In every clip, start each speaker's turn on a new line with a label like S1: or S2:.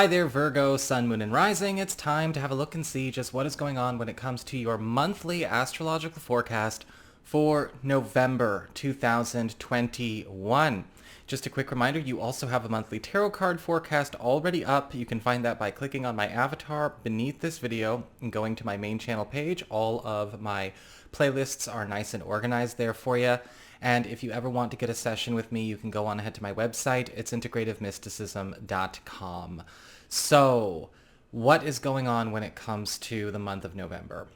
S1: Hi there, Virgo, Sun, Moon, and Rising. It's time to have a look and see just what is going on when it comes to your monthly astrological forecast for November 2021. Just a quick reminder, you also have a monthly tarot card forecast already up. You can find that by clicking on my avatar beneath this video and going to my main channel page. All of my playlists are nice and organized there for you. And if you ever want to get a session with me, you can go on ahead to my website. It's integrativemysticism.com. So, what is going on when it comes to the month of November?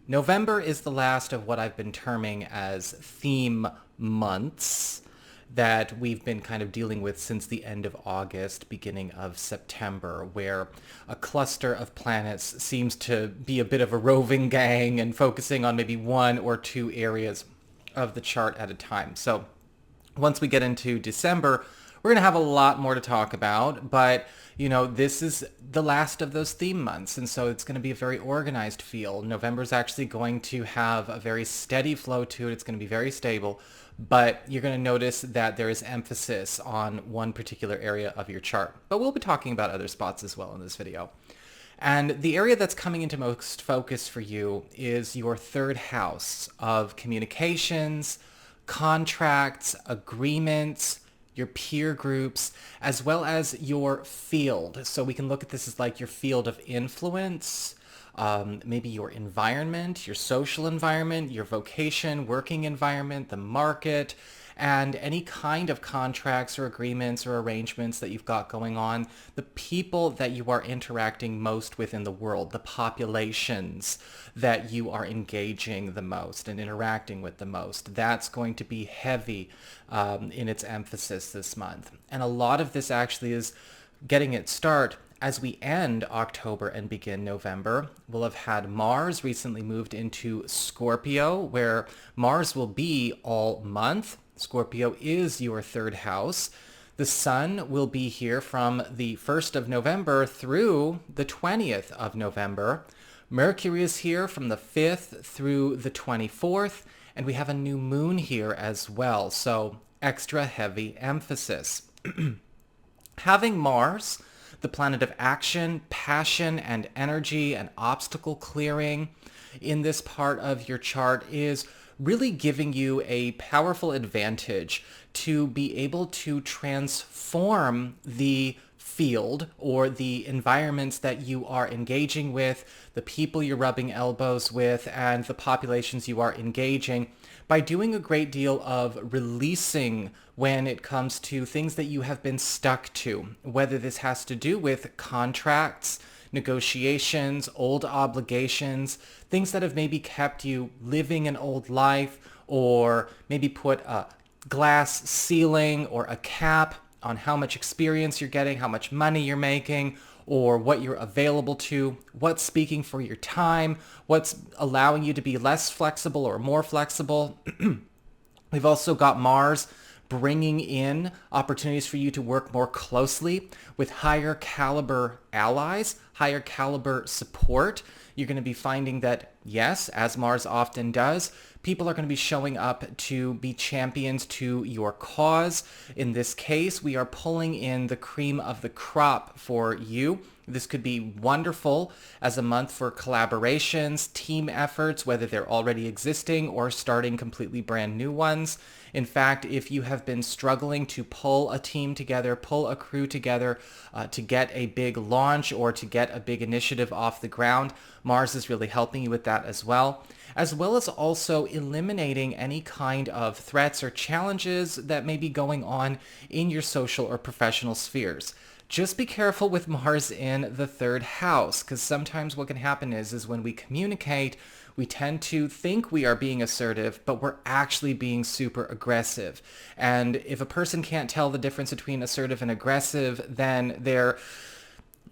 S1: November is the last of what I've been terming as theme months that we've been kind of dealing with since the end of August, beginning of September, where a cluster of planets seems to be a bit of a roving gang and focusing on maybe one or two areas of the chart at a time. So once we get into December, we're going to have a lot more to talk about, but this is the last of those theme months, and so it's going to be a very organized feel. November is actually going to have a very steady flow to it. It's going to be very stable, but you're going to notice that there is emphasis on one particular area of your chart. But we'll be talking about other spots as well in this video. And the area that's coming into most focus for you is your third house of communications, contracts, agreements, your peer groups, as well as your field. So we can look at this as like your field of influence, maybe your environment, your social environment, your vocation, working environment, the market, and any kind of contracts or agreements or arrangements that you've got going on, the people that you are interacting most with in the world, the populations that you are engaging the most and interacting with the most. That's going to be heavy in its emphasis this month. And a lot of this actually is getting its start as we end October and begin November. We'll have had Mars recently moved into Scorpio, where Mars will be all month. Scorpio is your third house. The Sun will be here from the 1st of November through the 20th of November. Mercury is here from the 5th through the 24th, and we have a new moon here as well, so extra heavy emphasis. Having Mars, the planet of action, passion, and energy, and obstacle clearing in this part of your chart is really giving you a powerful advantage to be able to transform the field or the environments that you are engaging with, the people you're rubbing elbows with, and the populations you are engaging by doing a great deal of releasing when it comes to things that you have been stuck to, whether this has to do with contracts, negotiations, old obligations, things that have maybe kept you living an old life, or maybe put a glass ceiling or a cap on how much experience you're getting, how much money you're making, or what you're available to, what's speaking for your time, what's allowing you to be less flexible or more flexible. We've also got Mars bringing in opportunities for you to work more closely with higher caliber allies, higher caliber support. You're going to be finding that, yes, as Mars often does, people are going to be showing up to be champions to your cause. In this case, we are pulling in the cream of the crop for you. This could be wonderful as a month for collaborations, team efforts, whether they're already existing or starting completely brand new ones. In fact, if you have been struggling to pull a team together, pull a crew together to get a big launch or to get a big initiative off the ground, Mars is really helping you with that as well as also eliminating any kind of threats or challenges that may be going on in your social or professional spheres. Just be careful with Mars in the third house, because sometimes what can happen is when we communicate, we tend to think we are being assertive, but we're actually being super aggressive. And if a person can't tell the difference between assertive and aggressive, then they're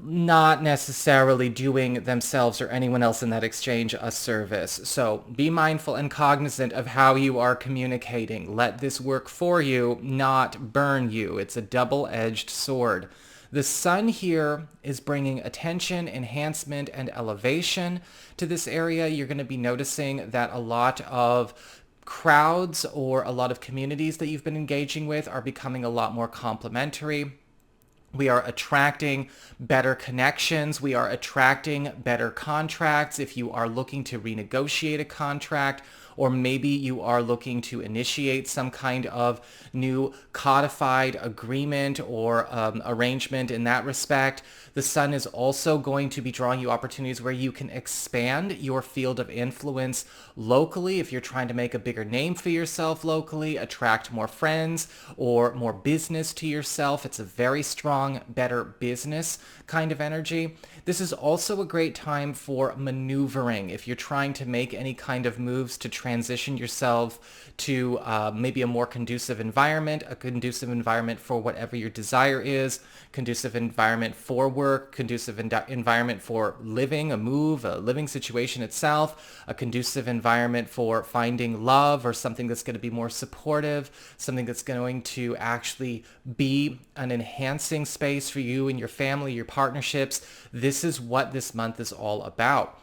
S1: not necessarily doing themselves or anyone else in that exchange a service. So be mindful and cognizant of how you are communicating. Let this work for you, not burn you. It's a double-edged sword. The Sun here is bringing attention, enhancement, and elevation to this area. You're going to be noticing that a lot of crowds or a lot of communities that you've been engaging with are becoming a lot more complementary. We are attracting better connections. We are attracting better contracts. If you are looking to renegotiate a contract, or maybe you are looking to initiate some kind of new codified agreement or arrangement in that respect, the sun is also going to be drawing you opportunities where you can expand your field of influence locally. If you're trying to make a bigger name for yourself locally, attract more friends or more business to yourself, it's a very strong, better business kind of energy. This is also a great time for maneuvering. If you're trying to make any kind of moves to transition yourself to maybe a more conducive environment, a conducive environment for whatever your desire is, conducive environment for work, conducive environment for living, a move, a living situation itself, a conducive environment for finding love or something that's going to be more supportive, something that's going to actually be an enhancing space for you and your family, your partnerships. This is what this month is all about.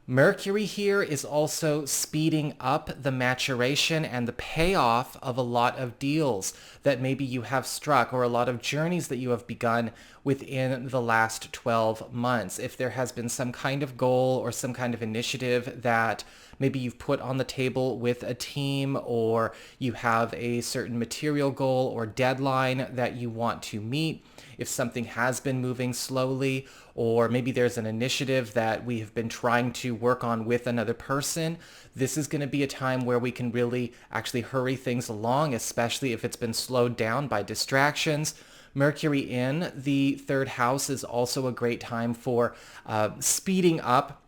S1: Mercury here is also speeding up the maturation and the payoff of a lot of deals that maybe you have struck, or a lot of journeys that you have begun within the last 12 months. If there has been some kind of goal or some kind of initiative that maybe you've put on the table with a team, or you have a certain material goal or deadline that you want to meet, if something has been moving slowly, or maybe there's an initiative that we have been trying to work on with another person, this is going to be a time where we can really actually hurry things along, especially if it's been slowed down by distractions. Mercury in the third house is also a great time for speeding up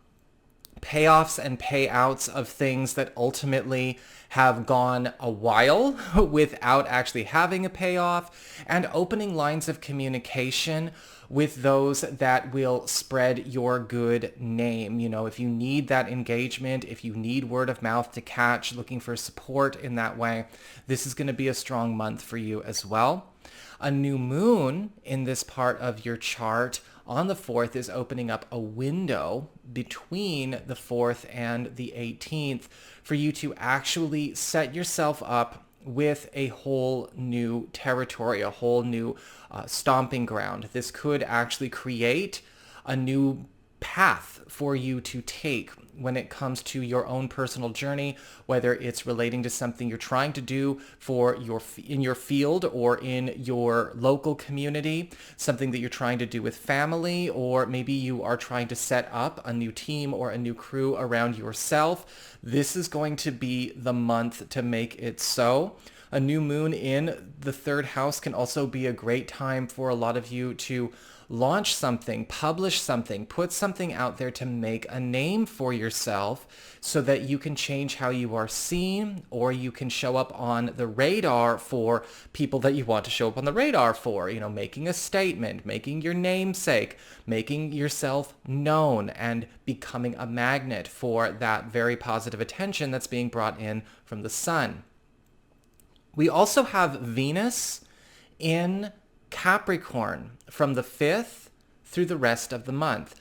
S1: payoffs and payouts of things that ultimately have gone a while without actually having a payoff, and opening lines of communication with those that will spread your good name. You know, if you need that engagement, if you need word of mouth to catch, looking for support in that way, this is going to be a strong month for you as well. A new moon in this part of your chart on the 4th is opening up a window between the 4th and the 18th for you to actually set yourself up with a whole new territory, a whole new stomping ground. This could actually create a new path for you to take when it comes to your own personal journey, whether it's relating to something you're trying to do for in your field or in your local community, something that you're trying to do with family, or maybe you are trying to set up a new team or a new crew around yourself. This is going to be the month to make it so. A new moon in the third house can also be a great time for a lot of you to launch something, publish something, put something out there to make a name for yourself so that you can change how you are seen, or you can show up on the radar for people that you want to show up on the radar for, you know, making a statement, making your namesake, making yourself known, and becoming a magnet for that very positive attention that's being brought in from the sun. We also have Venus in Capricorn from the 5th through the rest of the month.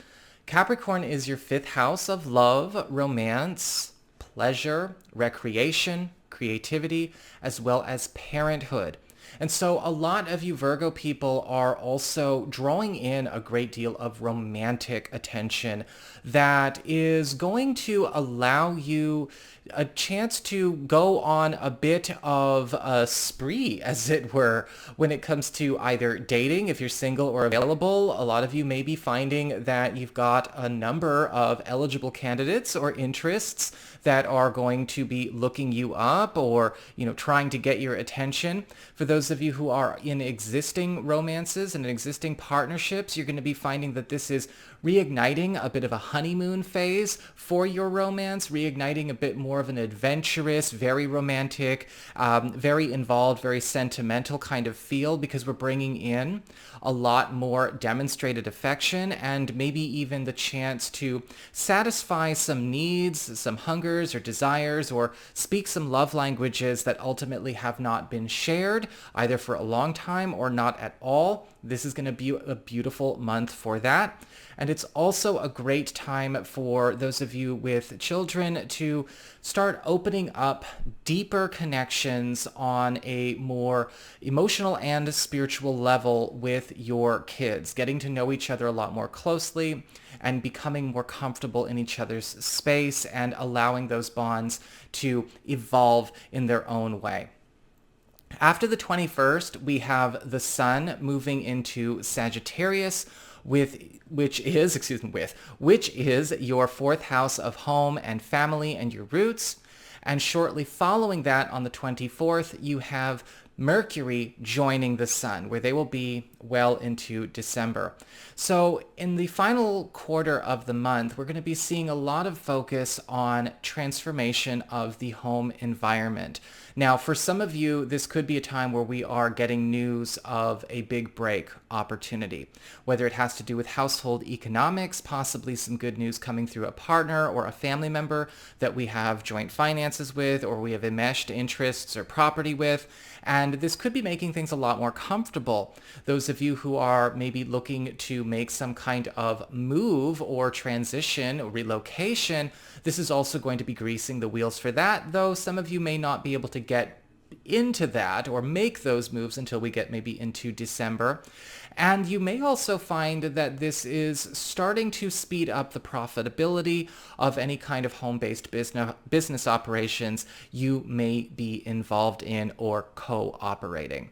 S1: Capricorn is your 5th house of love, romance, pleasure, recreation, creativity, as well as parenthood. And so a lot of you Virgo people are also drawing in a great deal of romantic attention that is going to allow you a chance to go on a bit of a spree, as it were, when it comes to either dating, if you're single or available. A lot of you may be finding that you've got a number of eligible candidates or interests that are going to be looking you up, or, you know, trying to get your attention. For those of you who are in existing romances and existing partnerships, you're going to be finding that this is reigniting a bit of a honeymoon phase for your romance, reigniting a bit more of an adventurous, very romantic, very involved, very sentimental kind of feel, because we're bringing in a lot more demonstrated affection and maybe even the chance to satisfy some needs, some hungers or desires, or speak some love languages that ultimately have not been shared, either for a long time or not at all. This is going to be a beautiful month for that. And it's also a great time for those of you with children to start opening up deeper connections on a more emotional and spiritual level with your kids, getting to know each other a lot more closely and becoming more comfortable in each other's space and allowing those bonds to evolve in their own way. After the 21st, we have the sun moving into Sagittarius, which is your fourth house of home and family and your roots. And shortly following that, on the 24th, you have Mercury joining the sun, where they will be well into December. So in the final quarter of the month, we're going to be seeing a lot of focus on transformation of the home environment. Now, for some of you, this could be a time where we are getting news of a big break opportunity, whether it has to do with household economics, possibly some good news coming through a partner or a family member that we have joint finances with, or we have enmeshed interests or property with. And this could be making things a lot more comfortable. Those of you who are maybe looking to make some kind of move or transition or relocation, this is also going to be greasing the wheels for that, though some of you may not be able to get into that or make those moves until we get maybe into December. And you may also find that this is starting to speed up the profitability of any kind of home-based business operations you may be involved in or co-operating.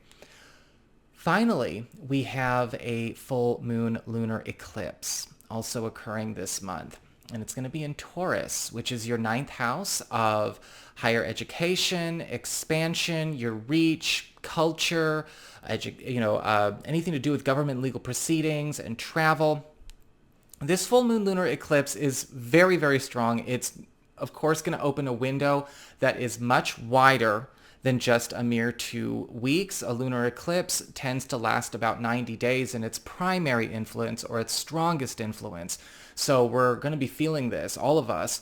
S1: Finally, we have a full moon lunar eclipse also occurring this month. And it's going to be in Taurus, which is your ninth house of higher education, expansion, your reach, culture, anything to do with government legal proceedings and travel. This full moon lunar eclipse is very, very strong. It's, of course, going to open a window that is much wider than just a mere 2 weeks. A lunar eclipse tends to last about 90 days in its primary influence or its strongest influence. So we're going to be feeling this, all of us,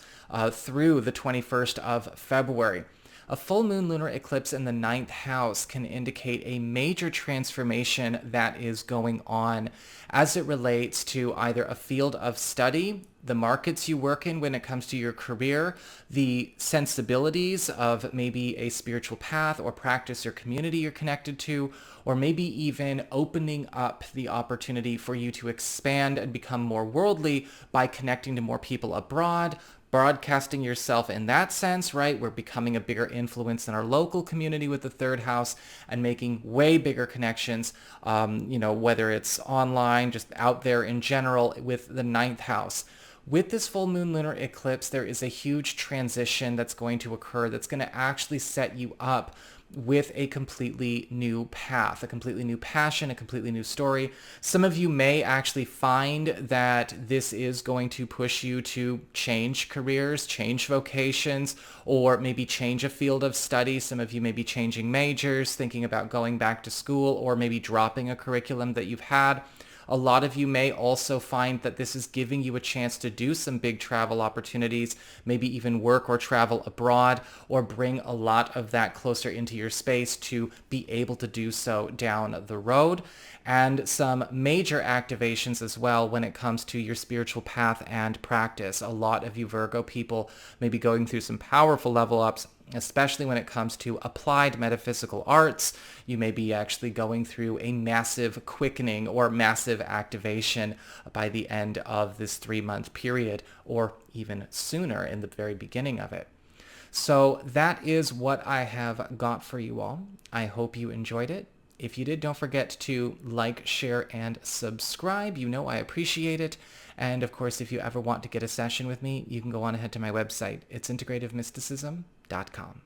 S1: through the 21st of February. A full moon lunar eclipse in the ninth house can indicate a major transformation that is going on as it relates to either a field of study, the markets you work in when it comes to your career, the sensibilities of maybe a spiritual path or practice or community you're connected to, or maybe even opening up the opportunity for you to expand and become more worldly by connecting to more people abroad, broadcasting yourself in that sense, right? We're becoming a bigger influence in our local community with the third house and making way bigger connections, whether it's online, just out there in general with the ninth house. With this full moon lunar eclipse, there is a huge transition that's going to occur that's going to actually set you up with a completely new path, a completely new passion, a completely new story. Some of you may actually find that this is going to push you to change careers, change vocations, or maybe change a field of study. Some of you may be changing majors, thinking about going back to school, or maybe dropping a curriculum that you've had. A lot of you may also find that this is giving you a chance to do some big travel opportunities, maybe even work or travel abroad, or bring a lot of that closer into your space to be able to do so down the road. And some major activations as well when it comes to your spiritual path and practice. A lot of you Virgo people may be going through some powerful level ups, especially when it comes to applied metaphysical arts. You may be actually going through a massive quickening or massive activation by the end of this 3-month period, or even sooner in the very beginning of it. So that is what I have got for you all. I hope you enjoyed it. If you did, don't forget to like, share, and subscribe. You know I appreciate it. And of course, if you ever want to get a session with me, you can go on ahead to my website. It's integrativemysticism.com.